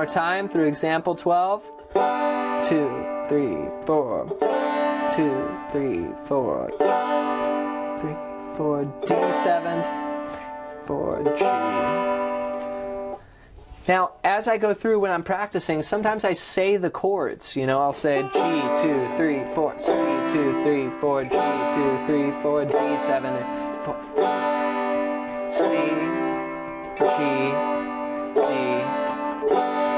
more time through example 12. 2, 3, 4. 2, 3, 4. 3, 4, D7, 4, G. Now, as I go through when I'm practicing, sometimes I say the chords. You know, I'll say G, 2, 3, 4, C, 2, 3, 4, G, 2, 3, 4, D7, 4. C, G, D.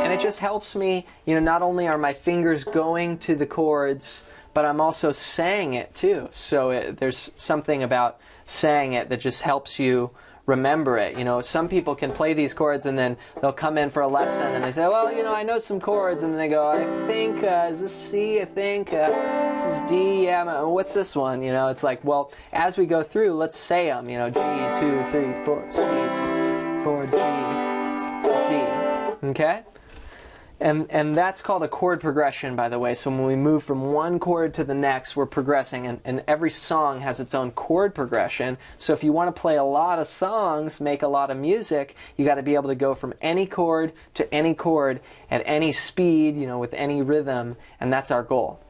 And it just helps me, you know, not only are my fingers going to the chords, but I'm also saying it too. So there's something about saying it that just helps you remember it. You know, some people can play these chords and then they'll come in for a lesson and they say, well, you know, I know some chords, and then they go, I think, is this C? I think, this is D, yeah, what's this one? You know, it's like, well, as we go through, let's say them, you know, G, 2, 3, 4, C, 2, 4, G, D, okay? And that's called a chord progression, by the way. So when we move from one chord to the next, we're progressing. And every song has its own chord progression. So if you want to play a lot of songs, make a lot of music, you got to be able to go from any chord to any chord at any speed, you know, with any rhythm. And that's our goal.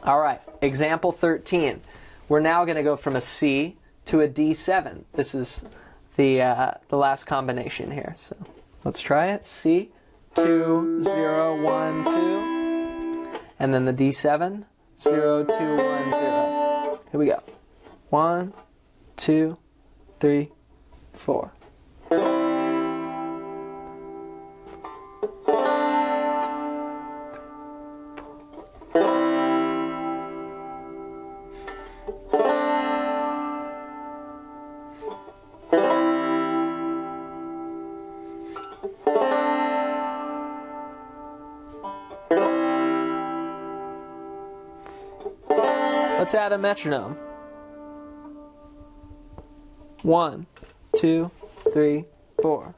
All right, example 13. We're now going to go from a C to a D7. This is the last combination here. So let's try it. C. 2, 0, 1, 2, and then the D7, 0, 2, 1, 0. Here we go. 1, 2, 3, 4. Let's add a metronome. 1, 2, 3, 4.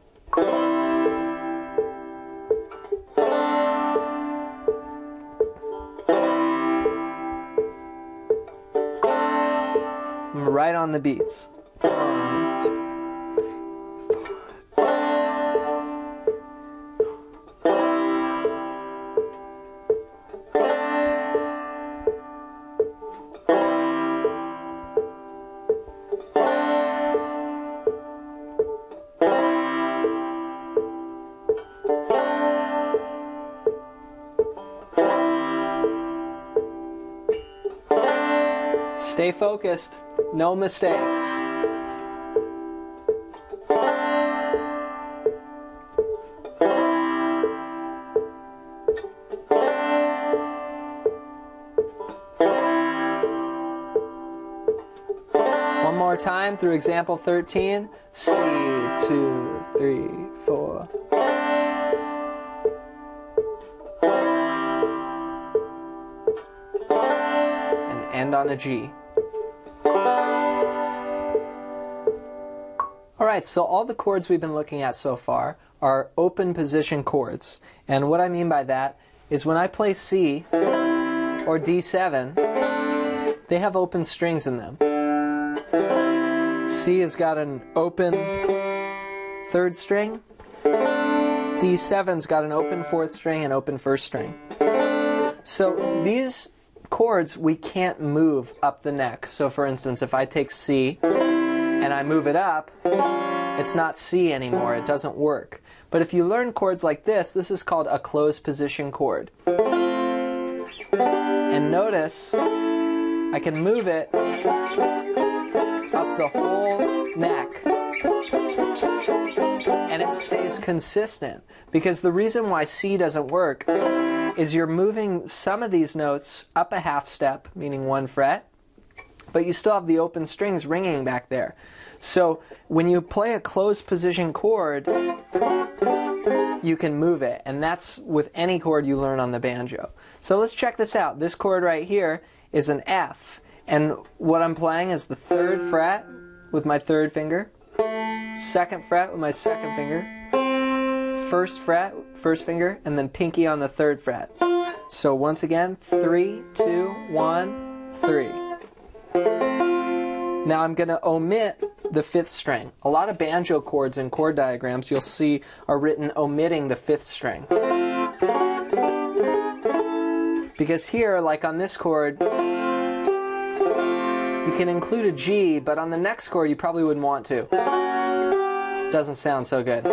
I'm right on the beats. 1, 2. Stay focused, no mistakes. One more time through example 13. C, 2, 3, 4. And end on a G. Alright, so all the chords we've been looking at so far are open position chords. And what I mean by that is when I play C or D7, they have open strings in them. C has got an open third string. D7's got an open fourth string and open first string. So these chords we can't move up the neck. So for instance, if I take C and I move it up, it's not C anymore. It doesn't work. But if you learn chords like this, this is called a closed position chord. And notice, I can move it up the whole neck. And it stays consistent. Because the reason why C doesn't work is you're moving some of these notes up a half step, meaning one fret, but you still have the open strings ringing back there. So when you play a closed position chord, you can move it, and that's with any chord you learn on the banjo. So let's check this out. This chord right here is an F, and what I'm playing is the third fret with my third finger, second fret with my second finger, first fret, first finger, and then pinky on the third fret. So once again, 3, 2, 1, 3. Now I'm going to omit the fifth string. A lot of banjo chords and chord diagrams you'll see are written omitting the fifth string. Because here, like on this chord, you can include a G, but on the next chord you probably wouldn't want to. Doesn't sound so good.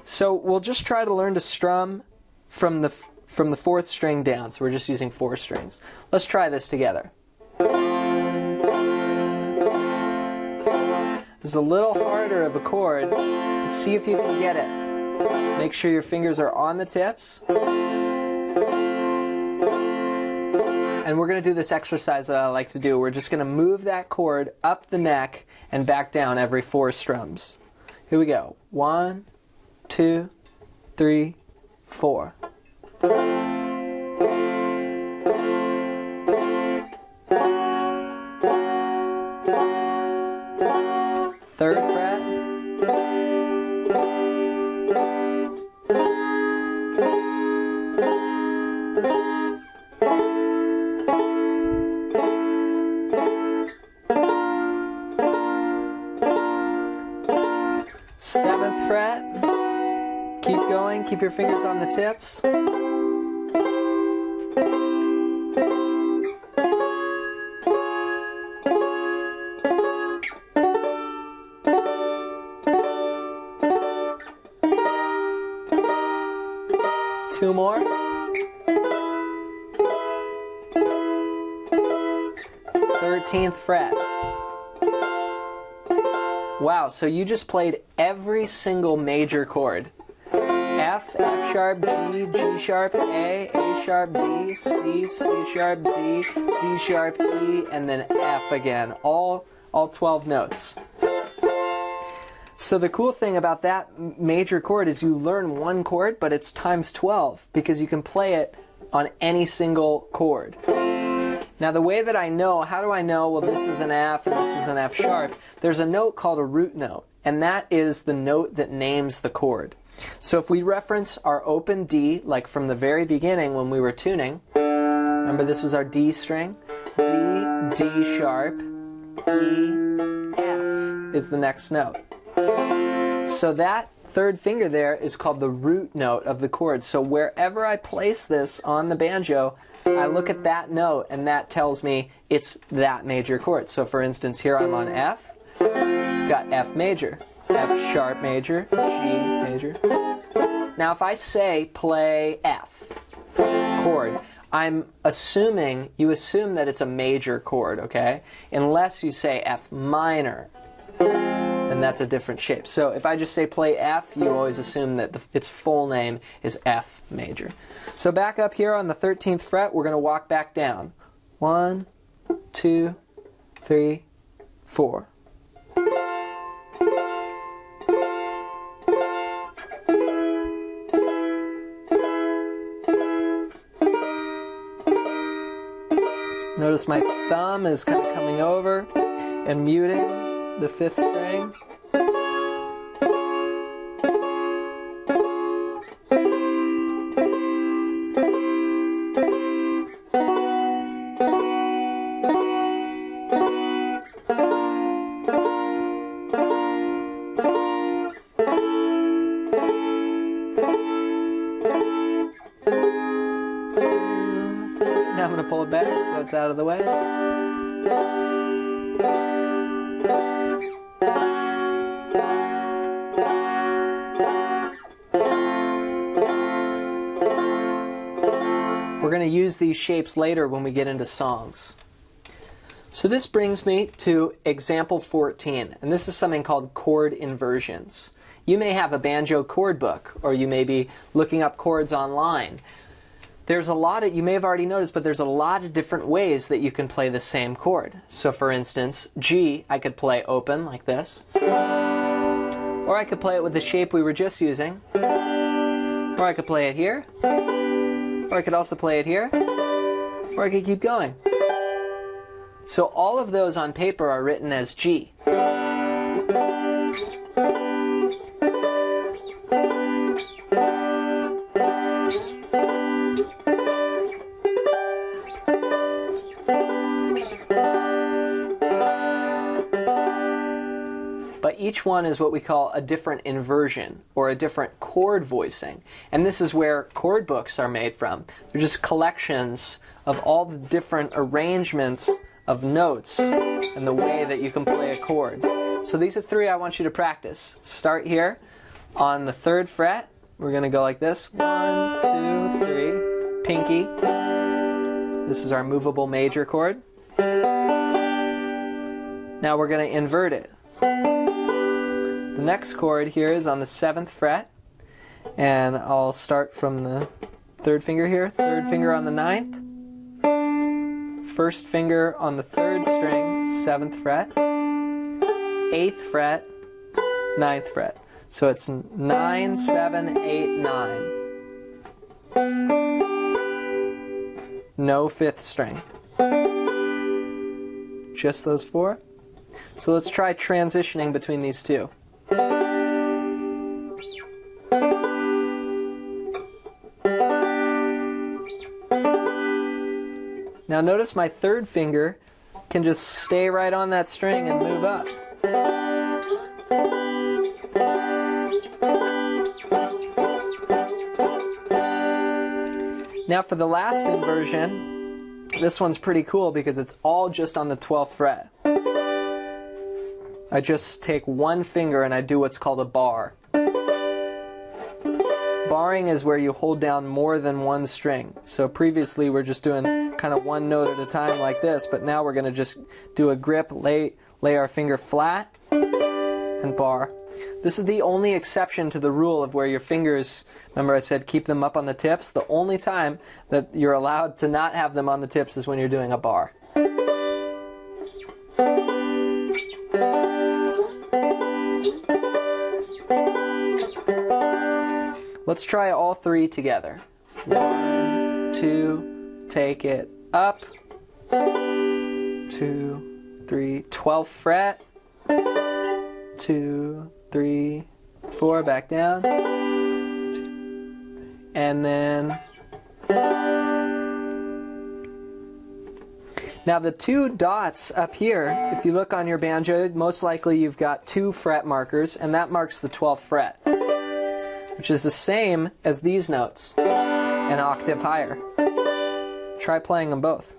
So we'll just try to learn to strum from the fourth string down. So we're just using 4 strings. Let's try this together. It's a little harder of a chord. Let's see if you can get it. Make sure your fingers are on the tips. And we're going to do this exercise that I like to do. We're just going to move that chord up the neck and back down every 4 strums. Here we go. 1, 2, 3, 4. Third fret. Seventh fret. Keep going. Keep your fingers on the tips. Two more. 13th fret. Wow, so you just played every single major chord. F, F sharp, G, G sharp, A sharp, B, C, C sharp, D, D sharp, E, and then F again. All 12 notes. So the cool thing about that major chord is you learn one chord, but it's times 12 because you can play it on any single chord. Now the way that I know, how do I know, well this is an F and this is an F sharp? There's a note called a root note, and that is the note that names the chord. So if we reference our open D, like from the very beginning when we were tuning, remember this was our D string, D, D sharp, E, F is the next note. So that third finger there is called the root note of the chord. So wherever I place this on the banjo, I look at that note and that tells me it's that major chord. So for instance, here I'm on F, got F major, F sharp major, G major. Now if I say play F chord, I'm assuming, you assume that it's a major chord, okay? Unless you say F minor, and that's a different shape. So if I just say play F, you always assume that its full name is F major. So back up here on the 13th fret, we're going to walk back down. 1, 2, 3, 4. Notice my thumb is kind of coming over and muting the 5th string. Now I'm going to pull it back so it's out of the way. We're going to use these shapes later when we get into songs. So this brings me to example 14, and this is something called chord inversions. You may have a banjo chord book, or you may be looking up chords online. There's a lot of, you may have already noticed, but there's a lot of different ways that you can play the same chord. So for instance, G, I could play open like this, or I could play it with the shape we were just using, or I could play it here, or I could also play it here, or I could keep going. So all of those on paper are written as G. each one is what we call a different inversion, or a different chord voicing. And this is where chord books are made from. They're just collections of all the different arrangements of notes and the way that you can play a chord. So these are 3 I want you to practice. Start here on the 3rd fret. We're going to go like this. 1, 2, 3. Pinky. This is our movable major chord. Now we're going to invert it. The next chord here is on the 7th fret, and I'll start from the 3rd finger here. 3rd finger on the 9th, 1st finger on the 3rd string, 7th fret, 8th fret, 9th fret. So it's 9, 7, 8, 9. No 5th string. Just those 4. So let's try transitioning between these 2. Now notice my 3rd finger can just stay right on that string and move up. Now for the last inversion, this one's pretty cool because it's all just on the 12th fret. I just take one finger and I do what's called a bar. Barring is where you hold down more than one string. So previously we're just doing kind of one note at a time like this, but now we're going to just do a grip, lay our finger flat, and bar. This is the only exception to the rule of where your fingers, remember I said keep them up on the tips? The only time that you're allowed to not have them on the tips is when you're doing a bar. Let's try all 3 together. 1, 2, take it up. 2, 3, 12th fret. 2, 3, 4, back down. And then... Now the 2 dots up here, if you look on your banjo, most likely you've got 2 fret markers, and that marks the 12th fret, which is the same as these notes, an octave higher. Try playing them both.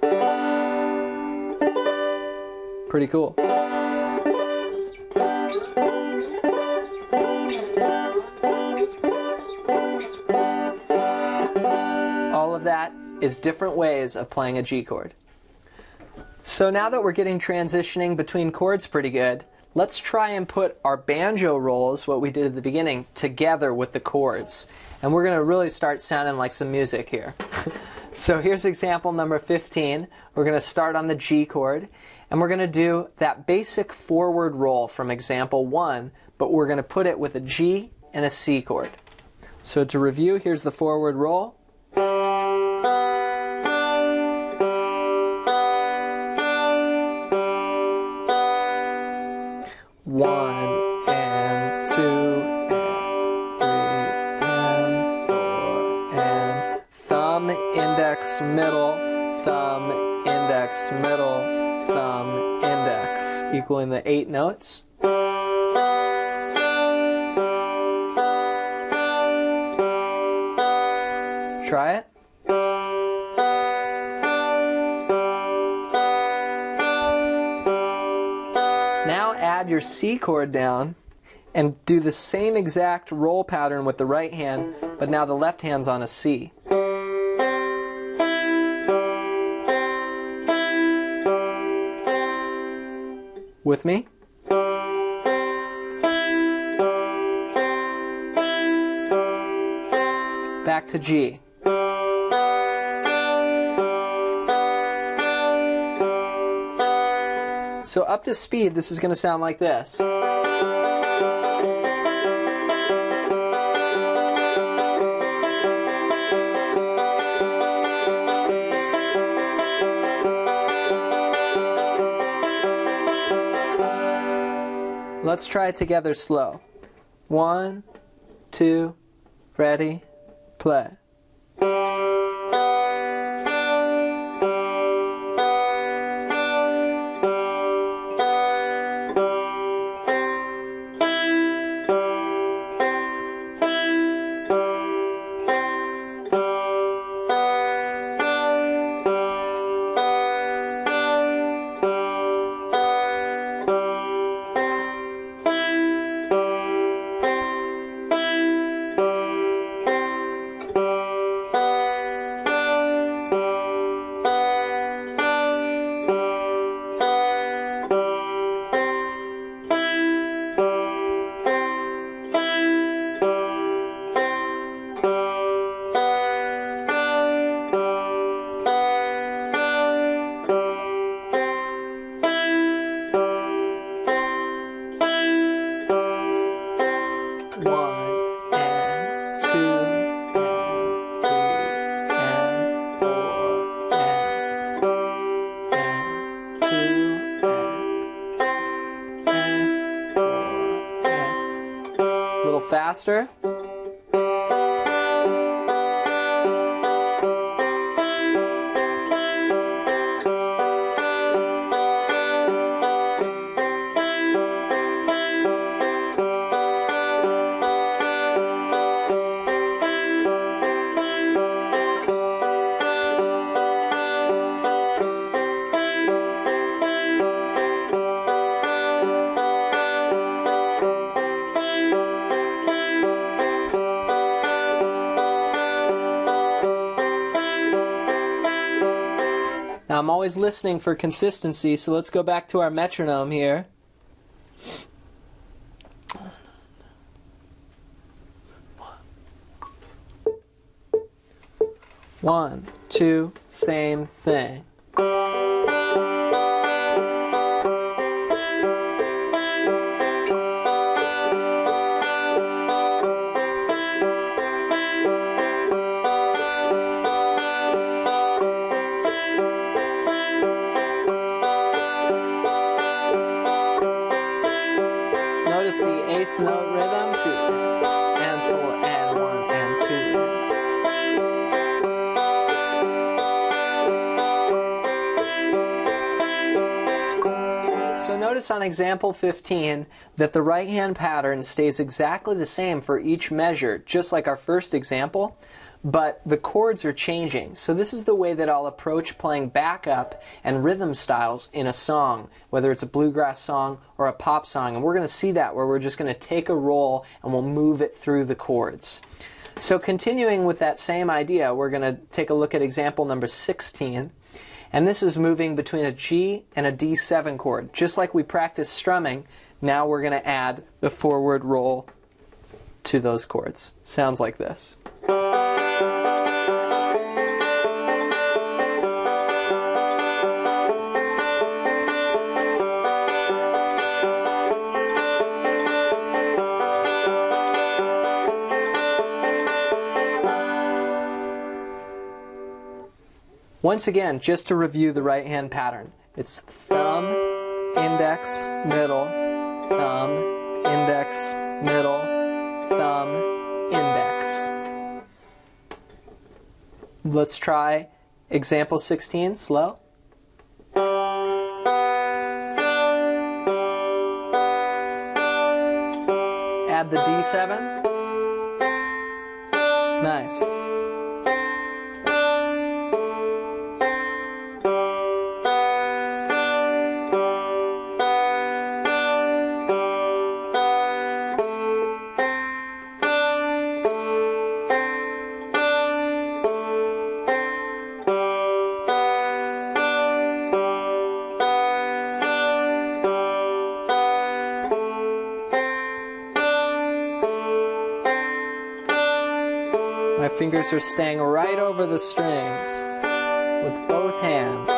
Pretty cool. All of that is different ways of playing a G chord. So now that we're getting transitioning between chords pretty good, let's try and put our banjo rolls, what we did at the beginning, together with the chords. And we're going to really start sounding like some music here. So here's example number 15. We're going to start on the G chord, and we're going to do that basic forward roll from example 1, but we're going to put it with a G and a C chord. So to review, here's the forward roll. One and 2 and 3 and 4 and thumb, index, middle, thumb, index, middle, thumb, index, equaling the 8 notes. Try it. Now add your C chord down and do the same exact roll pattern with the right hand, but now the left hand's on a C. With me? Back to G. So up to speed, this is going to sound like this. Let's try it together slow. 1, 2, ready, play. faster. Now I'm always listening for consistency, so let's go back to our metronome here. One, two, same thing. Notice the eighth note rhythm, 2 and 4 and 1 and 2. So notice on example 15 that the right hand pattern stays exactly the same for each measure, just like our first example, but the chords are changing. So this is the way that I'll approach playing backup and rhythm styles in a song, whether it's a bluegrass song or a pop song. And we're going to see that, where we're just going to take a roll and we'll move it through the chords. So continuing with that same idea, we're going to take a look at example number 16. And this is moving between a G and a D7 chord. Just like we practiced strumming, now we're going to add the forward roll to those chords. Sounds like this. Once again, just to review the right hand pattern, it's thumb, index, middle, thumb, index, middle, thumb, index. Let's try example 16, slow. Add the D7. Nice. My fingers are staying right over the strings with both hands.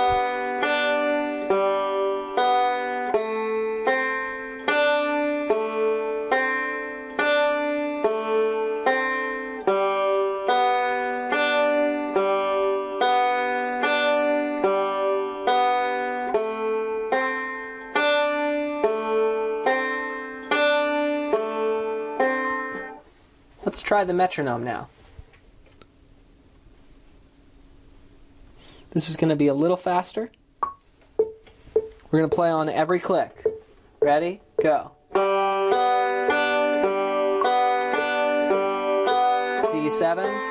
Let's try the metronome now. This is going to be a little faster. We're going to play on every click. Ready? Go. D7.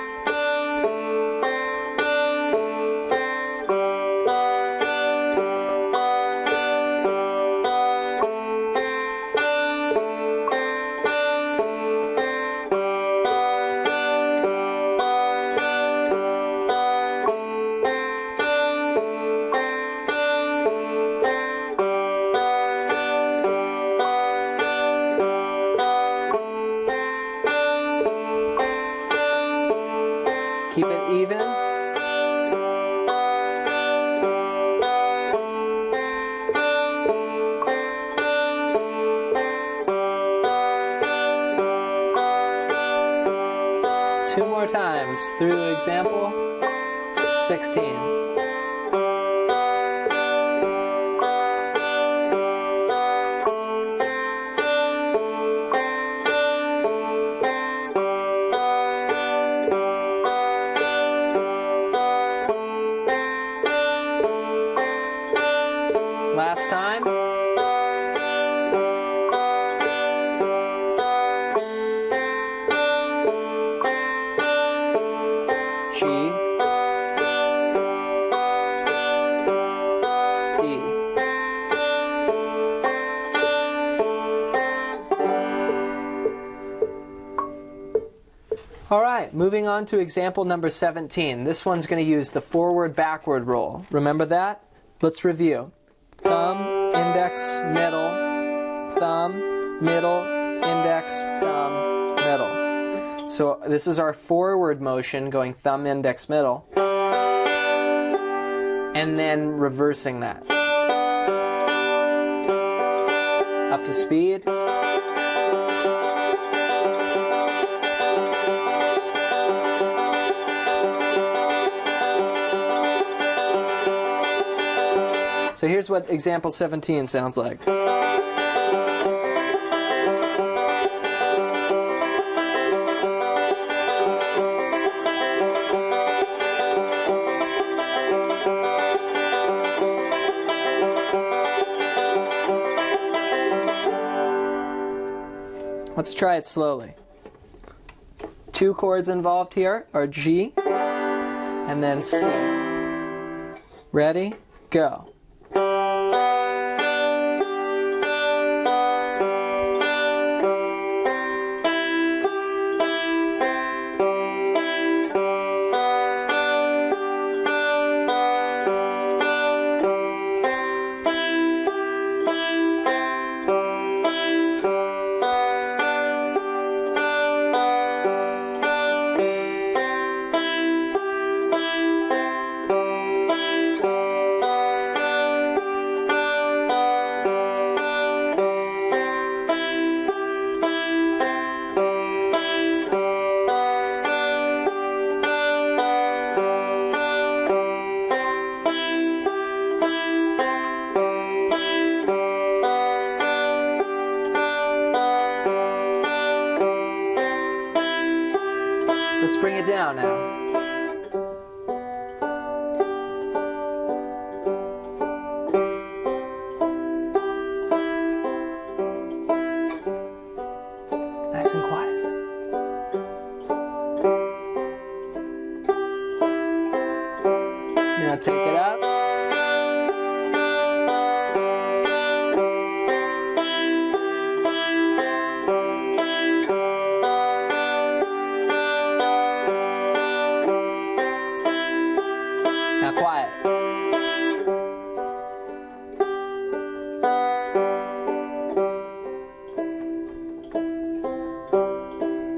Keep it even. Two more times through example 16. Alright, moving on to example number 17. This one's going to use the forward-backward roll. Remember that? Let's review. Thumb, index, middle, thumb, middle, index, thumb, middle. So this is our forward motion, going thumb, index, middle, and then reversing that. Up to speed. So here's what example 17 sounds like. Let's try it slowly. Two chords involved here are G and then C. Ready? Go. Let's bring it down now. Nice and quiet. Now take it up. Now quiet.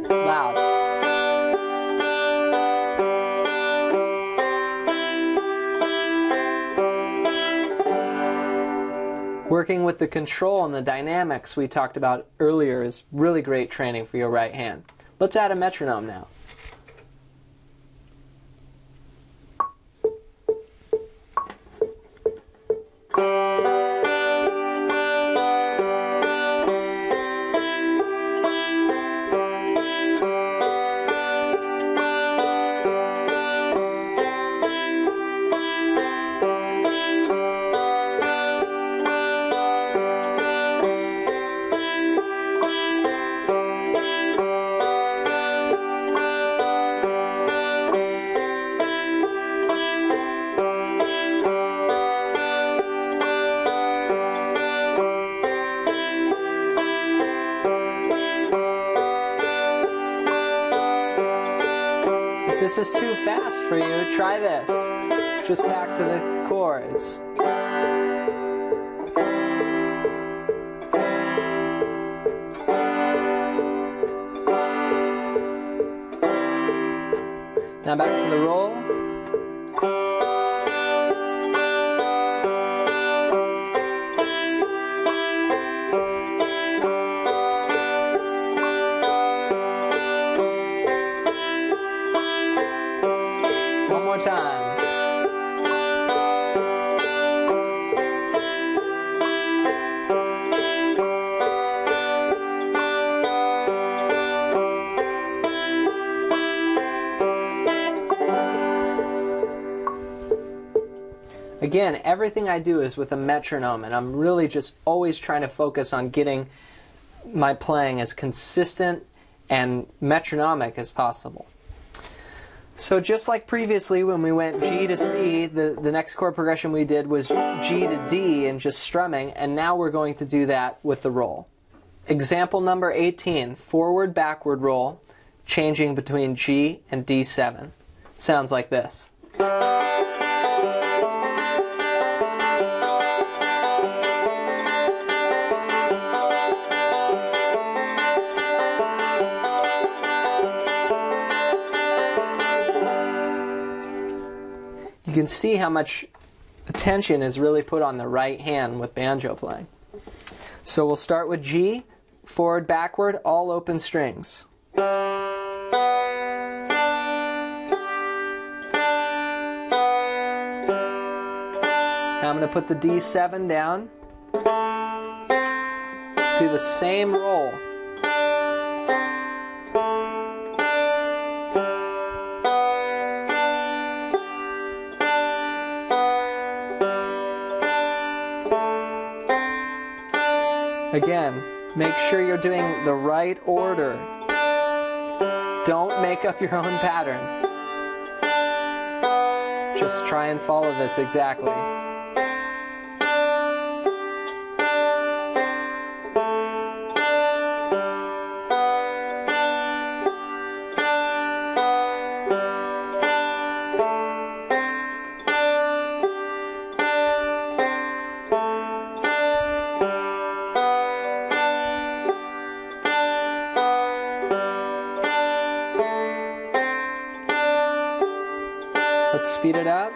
Loud. Working with the control and the dynamics we talked about earlier is really great training for your right hand. Let's add a metronome now. If this is too fast for you, try this. Just back to the chords. Now back to the roll. One more time. Again, everything I do is with a metronome, and I'm really just always trying to focus on getting my playing as consistent and metronomic as possible. So just like previously when we went G to C, the next chord progression we did was G to D and just strumming, and now we're going to do that with the roll. Example number 18, forward, backward roll. changing between G and D7. It sounds like this. You can see how much attention is really put on the right hand with banjo playing. So we'll start with G, forward, backward, all open strings. Now I'm going to put the D7 down, do the same roll. Again, make sure you're doing the right order. Don't make up your own pattern. Just try and follow this exactly. Let's speed it up.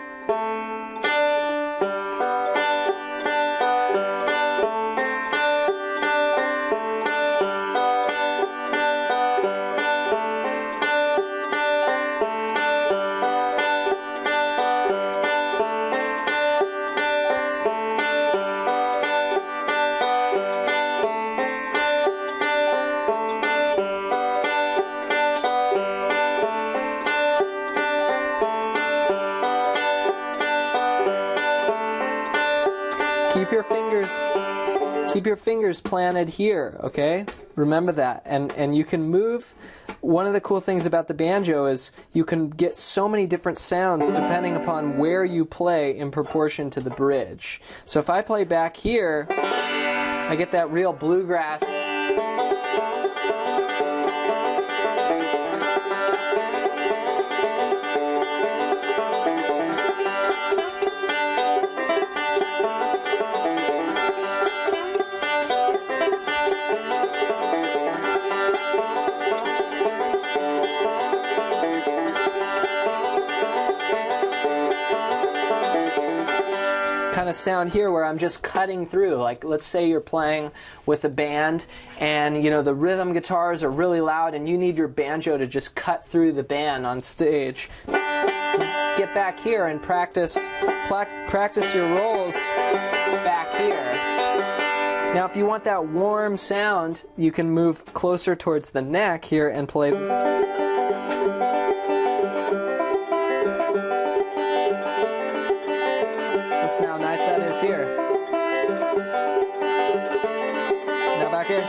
Keep your fingers planted here, okay? Remember that. And you can move. One of the cool things about the banjo is you can get so many different sounds depending upon where you play in proportion to the bridge. So if I play back here, I get that real bluegrass. Kind of sound here where I'm just cutting through. Like, let's say you're playing with a band and you know the rhythm guitars are really loud and you need your banjo to just cut through the band on stage. Get back here and practice your rolls back here. Now if you want that warm sound, you can move closer towards the neck here and play. Listen how nice that is here. Now back here.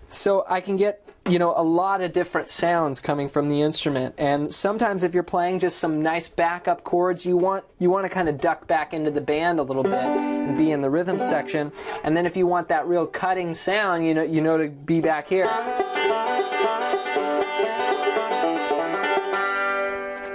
So I can get, you know, a lot of different sounds coming from the instrument, and sometimes if you're playing just some nice backup chords, you want to kind of duck back into the band a little bit and be in the rhythm section, and then if you want that real cutting sound, you know to be back here.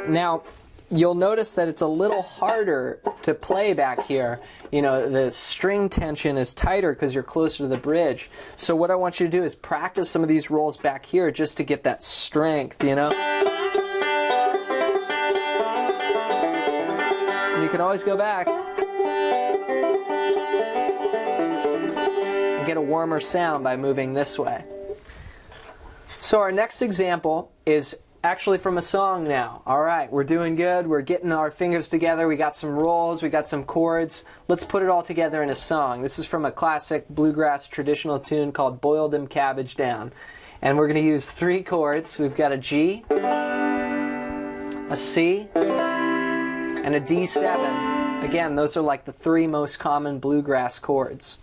Now you'll notice that it's a little harder to play back here. You know, the string tension is tighter because you're closer to the bridge. So what I want you to do is practice some of these rolls back here just to get that strength, you know. And you can always go back and get a warmer sound by moving this way. So our next example is actually from a song now. Alright, we're doing good. We're getting our fingers together. We got some rolls. We got some chords. Let's put it all together in a song. This is from a classic bluegrass traditional tune called Boil Them Cabbage Down. And we're going to use 3 chords. We've got a G, a C, and a D7. Again, those are like the 3 most common bluegrass chords.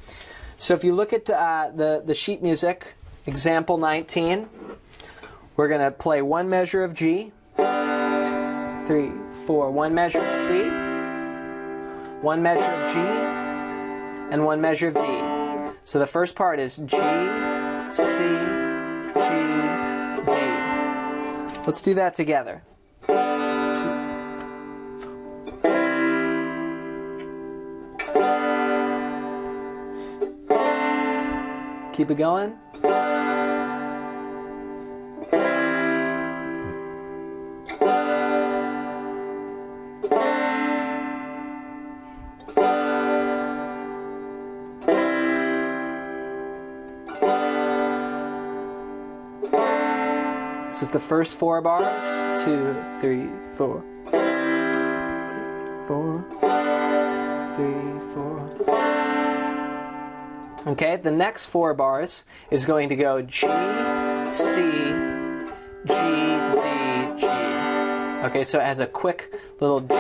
So if you look at the sheet music, example 19, we're going to play 1 measure of G, 3 3, 4. One measure of C, one measure of G, and one measure of D. So the first part is G, C, G, D. Let's do that together. 2. Keep it going. This is the first 4 bars. 2, 3, 4. 2, 3, 4. 3, 4. Okay, the next 4 bars is going to go G, C, G, D, G. Okay, so it has a quick little G, D, G.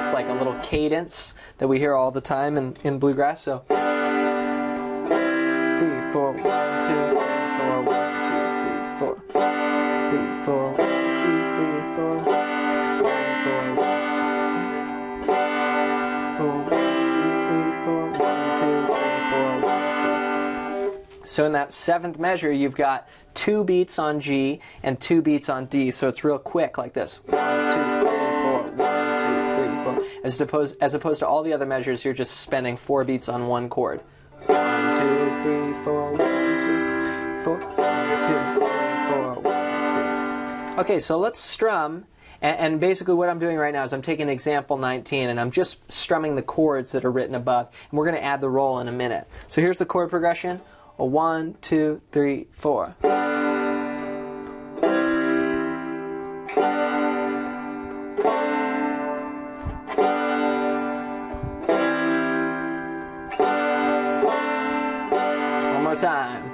It's like a little cadence that we hear all the time in bluegrass. So 3, 4, 1, 2, 3, 4, 1, 2, 3, 4. 3, 4, 1, 2, 3, 4. 4, 1, 2, 3, 4. 1, 2, 3, 4. 1, 2. So in that 7th measure, you've got 2 beats on G and 2 beats on D. So it's real quick, like this: 1, 2, 3, 4. 1, 2, 3, 4. As opposed to all the other measures, you're just spending 4 beats on one chord. 1, 2, 3, 4. 1, 2, 4. 1, 2, 3, 4. 1, 2. Okay, so let's strum. And basically what I'm doing right now is I'm taking example 19 and I'm just strumming the chords that are written above. And we're going to add the roll in a minute. So here's the chord progression. 1, 2, 3, 4. One more time.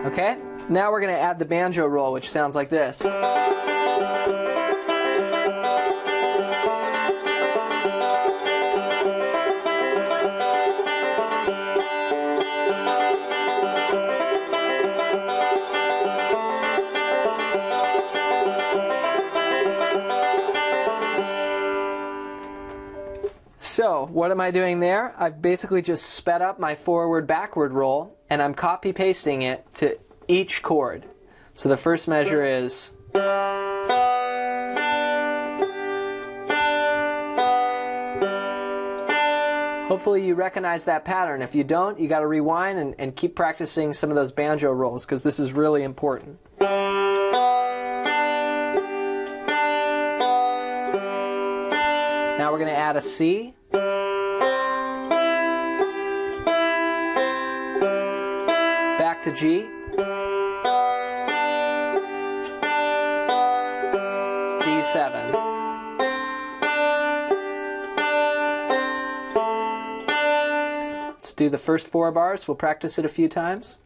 Okay, now we're going to add the banjo roll, which sounds like this. So, what am I doing there? I've basically just sped up my forward-backward roll, and I'm copy-pasting it to each chord. So the first measure is... Hopefully you recognize that pattern. If you don't, you got to rewind and keep practicing some of those banjo rolls, because this is really important. Now we're going to add a C. Back to G. D7. Let's do the first 4 bars. We'll practice it a few times.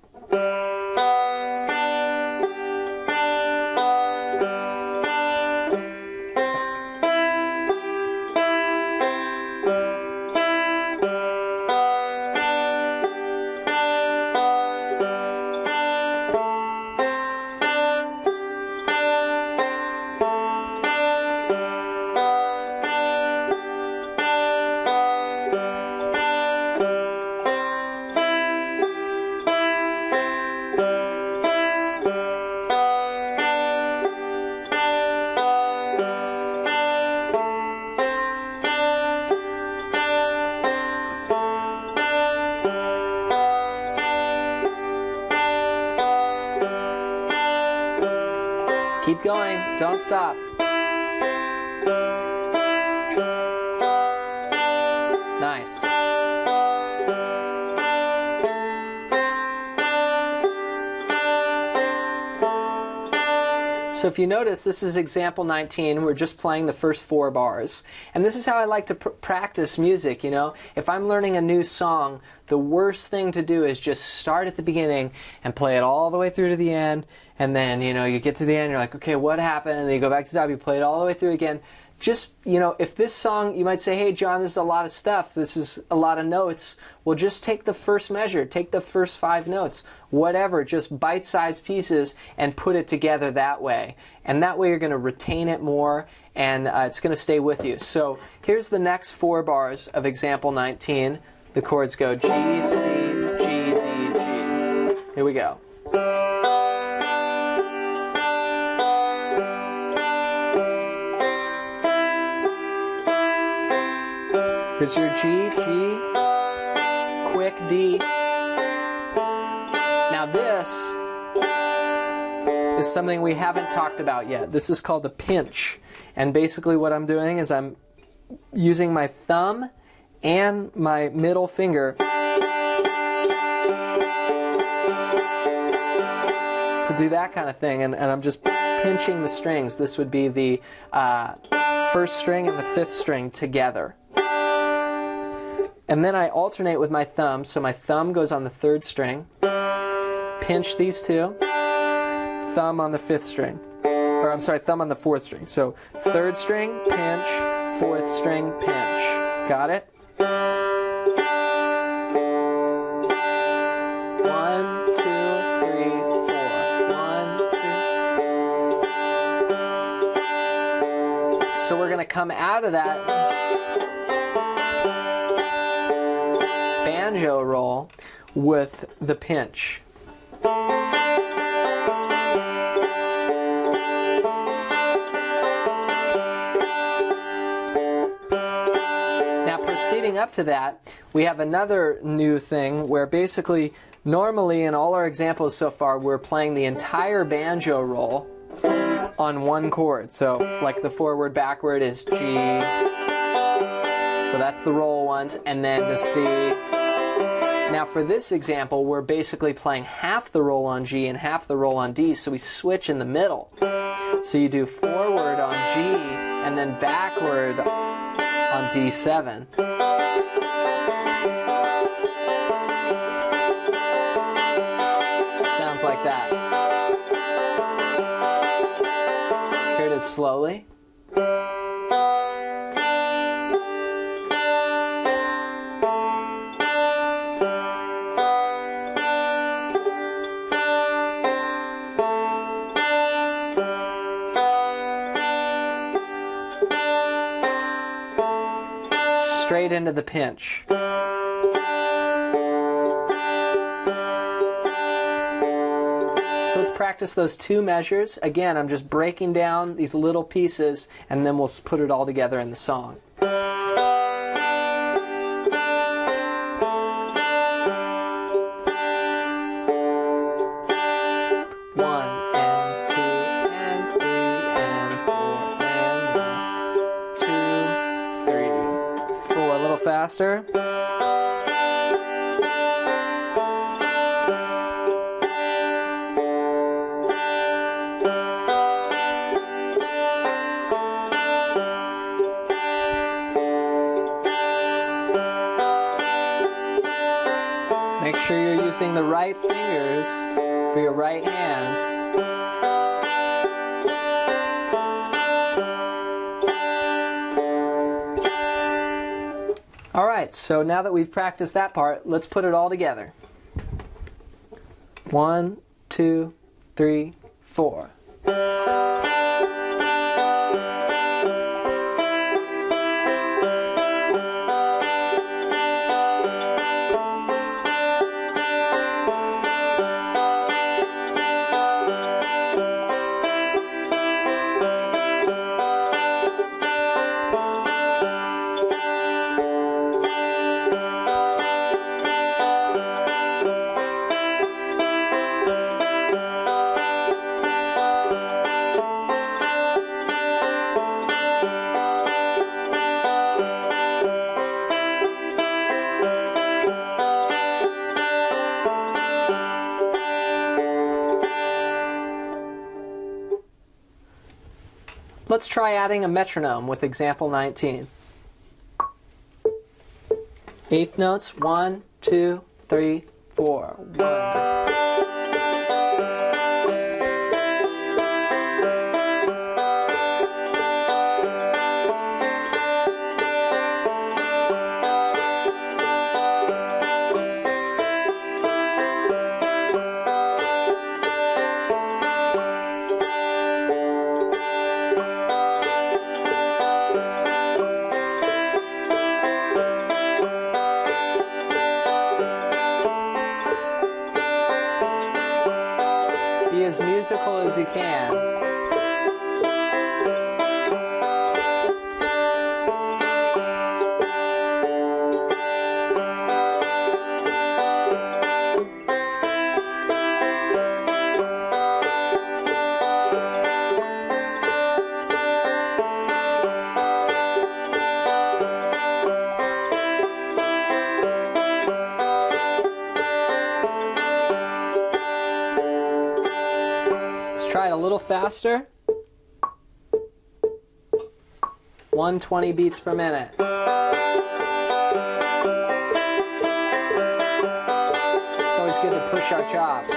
Keep going, don't stop. Nice. So if you notice, this is example 19. We're just playing the first 4 bars. And this is how I like to practice music, you know. If I'm learning a new song, the worst thing to do is just start at the beginning and play it all the way through to the end. And then, you know, you get to the end, you're like, okay, what happened? And then you go back to the top, you play it all the way through again. just, if this song, you might say, hey, John, this is a lot of stuff. This is a lot of notes. Well, just take the first measure. Take the first 5 notes. Whatever, just bite-sized pieces and put it together that way. And that way you're going to retain it more, and it's going to stay with you. So here's the next 4 bars of example 19. The chords go G, C, G, D, G. Here we go. Here's your G, G, quick D. Now this is something we haven't talked about yet. This is called a pinch. And basically what I'm doing is I'm using my thumb and my middle finger to do that kind of thing. And I'm just pinching the strings. This would be the 1st string and the 5th string together. And then I alternate with my thumb, so my thumb goes on the 3rd string, pinch these 2, thumb on the 5th string, or I'm sorry, thumb on the 4th string. So 3rd string, pinch, 4th string, pinch. Got it? 1, 2, 3, 4. 1, 2. So we're going to come out of that banjo roll with the pinch. Now proceeding up to that, we have another new thing where basically normally in all our examples so far we're playing the entire banjo roll on one chord. So like the forward backward is G, so that's the roll ones, and then the C. Now for this example, we're basically playing half the roll on G and half the roll on D, so we switch in the middle. So you do forward on G and then backward on D7. Sounds like that. Here it is slowly. Straight into the pinch. So let's practice those 2 measures. Again, I'm just breaking down these little pieces and then we'll put it all together in the song. Faster. Make sure you're using the right fingers for your right hand. Alright, so now that we've practiced that part, let's put it all together. 1, 2, 3, 4. Let's try adding a metronome with example 19. 8th notes, 1, 2, 3, 4. 1. you can. Try it a little faster. 120 beats per minute. It's always good to push our chops.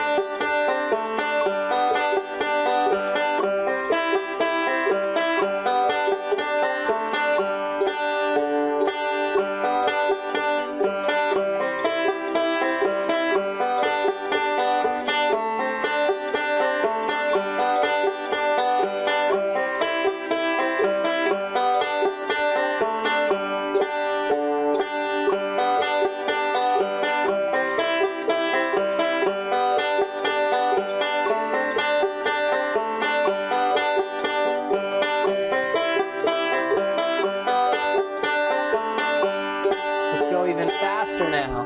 Go even faster now.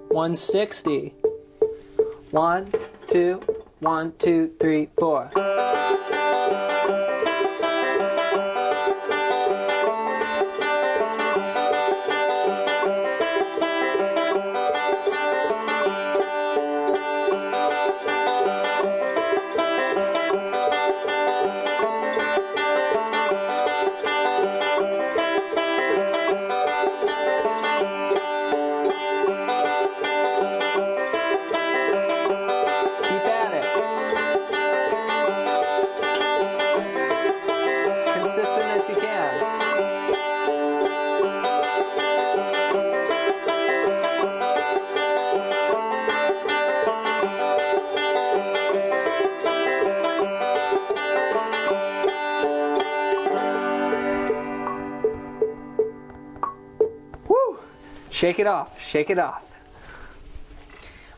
160. 1, 2, 1, 2, 3, 4. Consistent as you can. Woo! Shake it off, shake it off.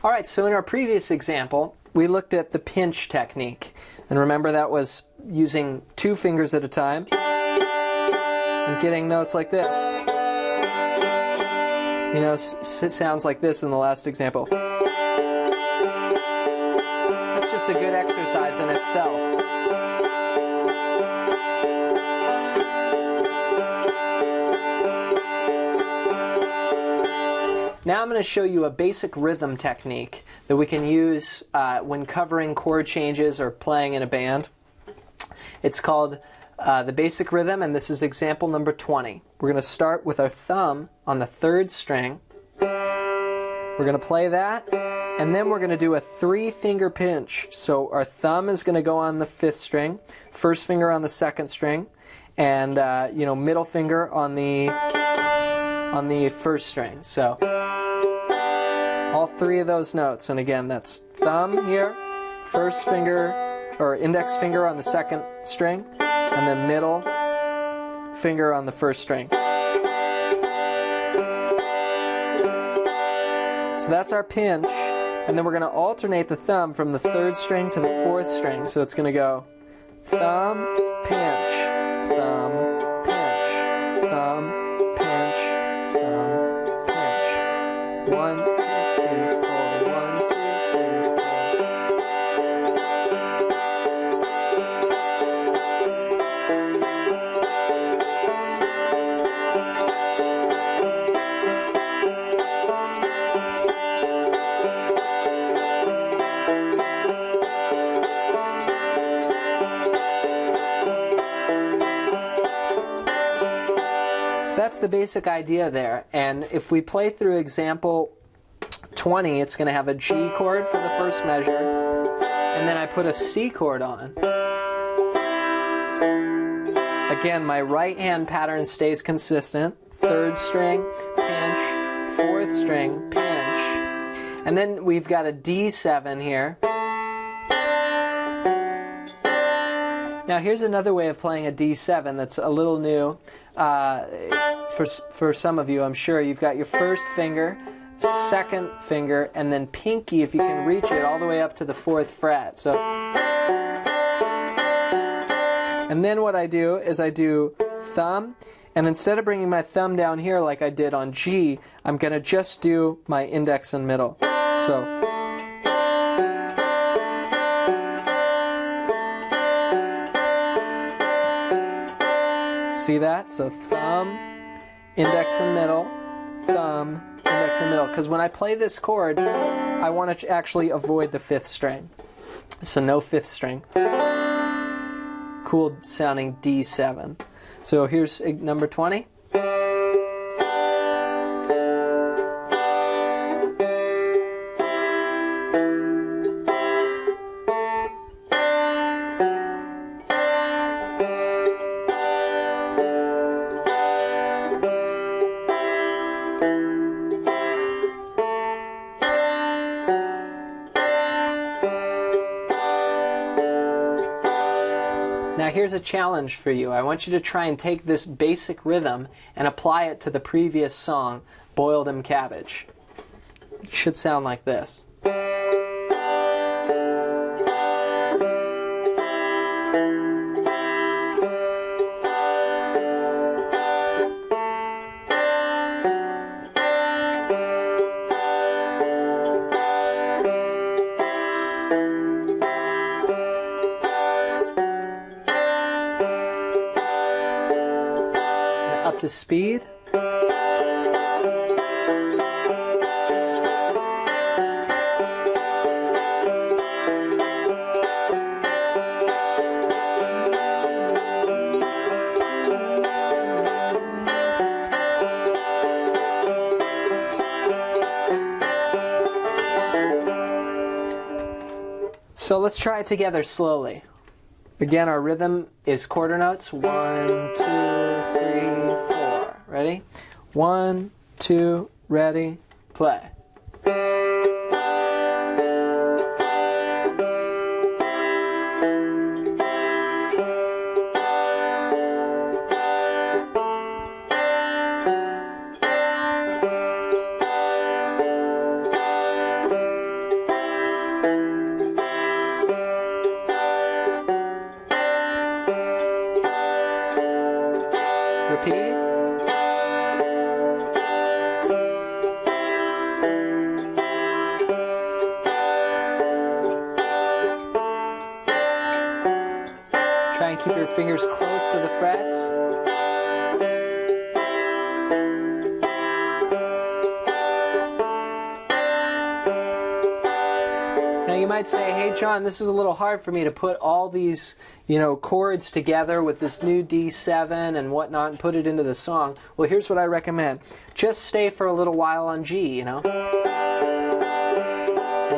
All right, so in our previous example, we looked at the pinch technique. And remember, that was using 2 fingers at a time and getting notes like this. You know, it sounds like this in the last example. That's just a good exercise in itself. Now I'm going to show you a basic rhythm technique that we can use when covering chord changes or playing in a band. It's called the basic rhythm, and this is example number 20. We're going to start with our thumb on the 3rd string. We're going to play that, and then we're going to do a 3-finger pinch. So our thumb is going to go on the 5th string, 1st finger on the 2nd string, and middle finger on the 1st string. So all 3 of those notes, and again, that's thumb here, 1st finger or index finger on the 2nd string, and then middle finger on the 1st string. So that's our pinch, and then we're going to alternate the thumb from the 3rd string to the 4th string. So it's going to go thumb, pinch, thumb, pinch, thumb, pinch, thumb, pinch. 1, 2, 3, 4, 1, 2, 3, 4. That's the basic idea there, and if we play through example 20, it's going to have a G chord for the first measure, and then I put a C chord on. Again, my right hand pattern stays consistent. 3rd string, pinch, 4th string, pinch, and then we've got a D7 here. Now here's another way of playing a D7 that's a little new. For some of you, I'm sure, you've got your 1st finger second finger, and then pinky, if you can reach it, all the way up to the 4th fret. So, and then what I do is I do thumb, and instead of bringing my thumb down here like I did on G, I'm going to just do my index and middle. So, see that? So thumb, index and middle, thumb, index and middle. Because when I play this chord, I want to actually avoid the 5th string. So no 5th string. Cool sounding D7. So here's number 20. Now here's a challenge for you. I want you to try and take this basic rhythm and apply it to the previous song, Boiled 'em Cabbage. It should sound like this. Up to speed. So let's try it together slowly. Again, our rhythm is quarter notes. 1, 2, 3, 4. Ready? 1, 2, ready, play. Repeat. Try and keep your fingers close to the frets. Now you might say, hey John, this is a little hard for me to put all these, chords together with this new D7 and whatnot and put it into the song. Well, here's what I recommend. Just stay for a little while on G, And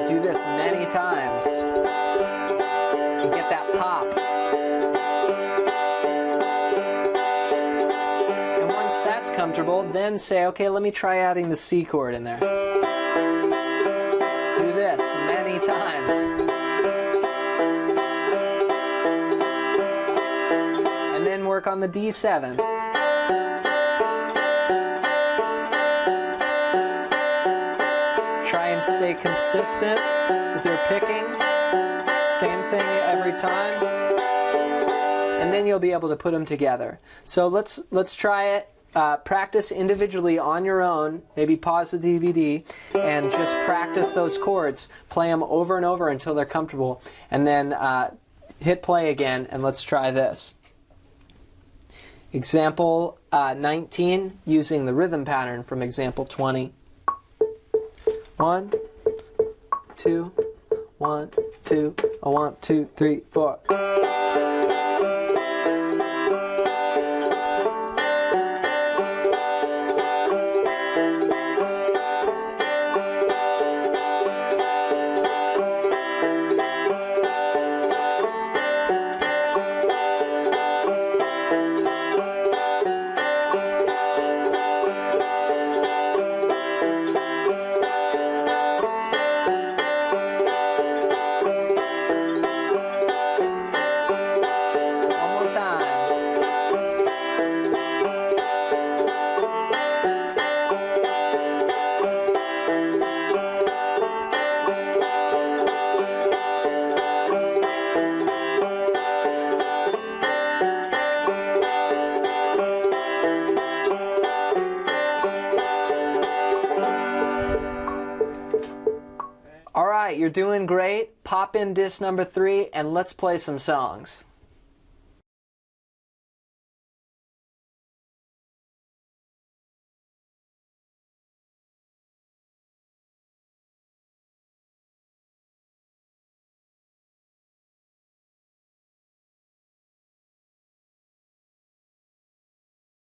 do this many times. And get that pop. And once that's comfortable, then say, okay, let me try adding the C chord in there. Do this many times. And then work on the D7. Try and stay consistent with your picking. Same thing every time. And then you'll be able to put them together. So let's try it. Practice individually on your own. Maybe pause the DVD and just practice those chords. Play them over and over until they're comfortable. And then hit play again and let's try this. Example 19, using the rhythm pattern from example 20. 1, 2, 1, 2, 1, 2, 3, 4. you're doing great. Pop in disc number 3 and let's play some songs.